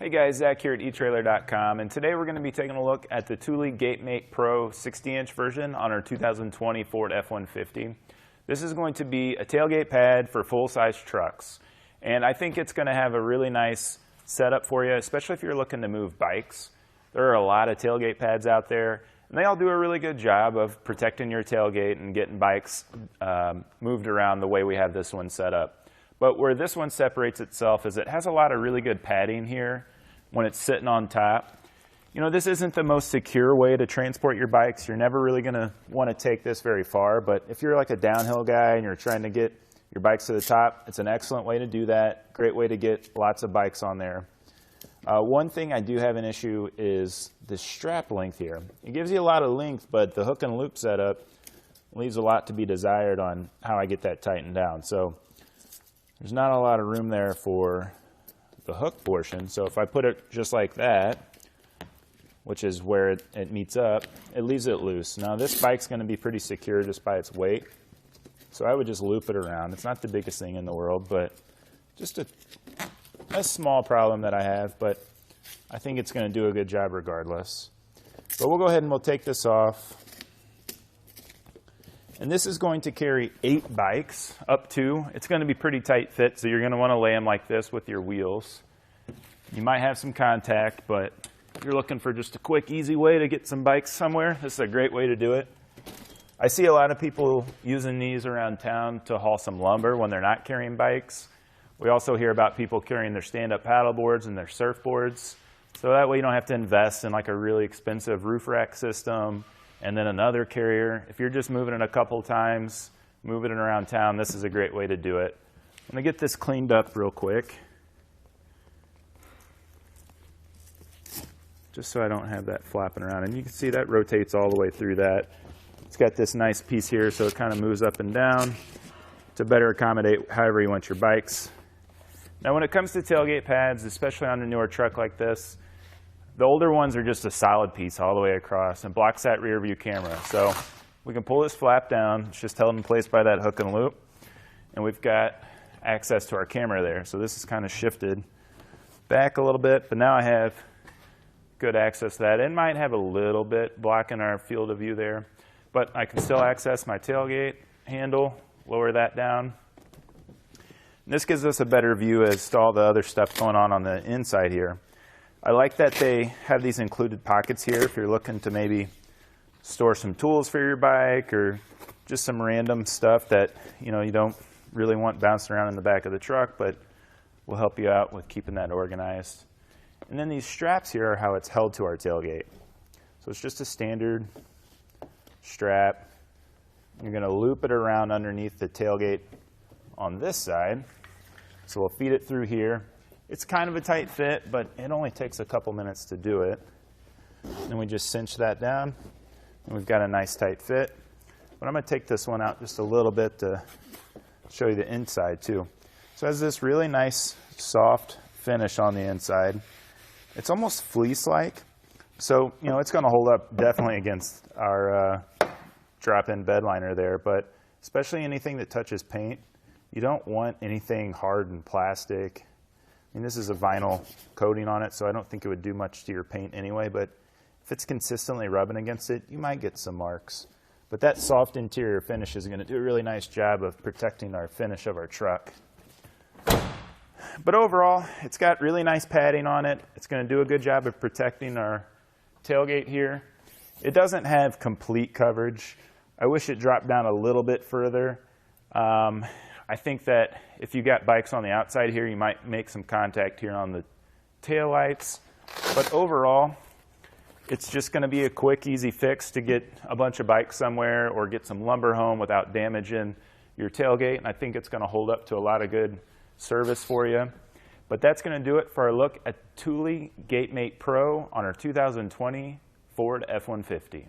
Hey guys, Zach here at etrailer.com, and today we're going to be taking a look at the Thule GateMate Pro 60-inch version on our 2020 Ford F-150. This is going to be a tailgate pad for full-size trucks, and I think it's going to have a really nice setup for you, especially if you're looking to move bikes. There are a lot of tailgate pads out there, and they all do a really good job of protecting your tailgate and getting bikes moved around the way we have this one set up. But where this one separates itself is it has a lot of really good padding here when it's sitting on top. You know, this isn't the most secure way to transport your bikes. You're never really going to want to take this very far, but if you're like a downhill guy and you're trying to get your bikes to the top, it's an excellent way to do that. Great way to get lots of bikes on there. One thing I do have an issue is the strap length here. It gives you a lot of length, but the hook and loop setup leaves a lot to be desired on how I get that tightened down. So there's not a lot of room there for the hook portion. So if I put it just like that, which is where it meets up, it leaves it loose. Now this bike's going to be pretty secure just by its weight, so I would just loop it around. It's not the biggest thing in the world, but just a small problem that I have, but I think it's going to do a good job regardless. But we'll go ahead and we'll take this off. And this is going to carry 8 bikes, up to. It's going to be pretty tight fit, so you're going to want to lay them like this with your wheels. You might have some contact, but if you're looking for just a quick, easy way to get some bikes somewhere, this is a great way to do it. I see a lot of people using these around town to haul some lumber when they're not carrying bikes. We also hear about people carrying their stand-up paddle boards and their surfboards. So that way you don't have to invest in like a really expensive roof rack system and then another carrier. If you're just moving it a couple times, moving it around town, this is a great way to do it. I'm going to get this cleaned up real quick, just so I don't have that flapping around. And you can see that rotates all the way through that. It's got this nice piece here, so it kind of moves up and down to better accommodate however you want your bikes. Now when it comes to tailgate pads, especially on a newer truck like this, the older ones are just a solid piece all the way across and blocks that rear view camera. So we can pull this flap down. It's just held in place by that hook and loop. And we've got access to our camera there. So this is kind of shifted back a little bit, but now I have good access to that. It might have a little bit blocking our field of view there, but I can still access my tailgate handle, lower that down. And this gives us a better view as to all the other stuff going on the inside here. I like that they have these included pockets here if you're looking to maybe store some tools for your bike or just some random stuff that you don't really want bouncing around in the back of the truck, but will help you out with keeping that organized. And then these straps here are how it's held to our tailgate. So it's just a standard strap. You're going to loop it around underneath the tailgate on this side. So we'll feed it through here. It's kind of a tight fit, but it only takes a couple minutes to do it. And we just cinch that down, and we've got a nice tight fit. But I'm going to take this one out just a little bit to show you the inside too. So it has this really nice soft finish on the inside. It's almost fleece-like, so it's going to hold up definitely against our drop-in bed liner there, but especially anything that touches paint, you don't want anything hard and plastic. I mean, this is a vinyl coating on it, so I don't think it would do much to your paint anyway, but if it's consistently rubbing against it, you might get some marks. But that soft interior finish is going to do a really nice job of protecting our finish of our truck. But overall, it's got really nice padding on it. It's going to do a good job of protecting our tailgate here. It doesn't have complete coverage. I wish it dropped down a little bit further. I think that if you got bikes on the outside here, you might make some contact here on the taillights. But overall, it's just going to be a quick, easy fix to get a bunch of bikes somewhere or get some lumber home without damaging your tailgate. And I think it's going to hold up to a lot of good service for you. But that's going to do it for our look at Thule GateMate Pro on our 2020 Ford F-150.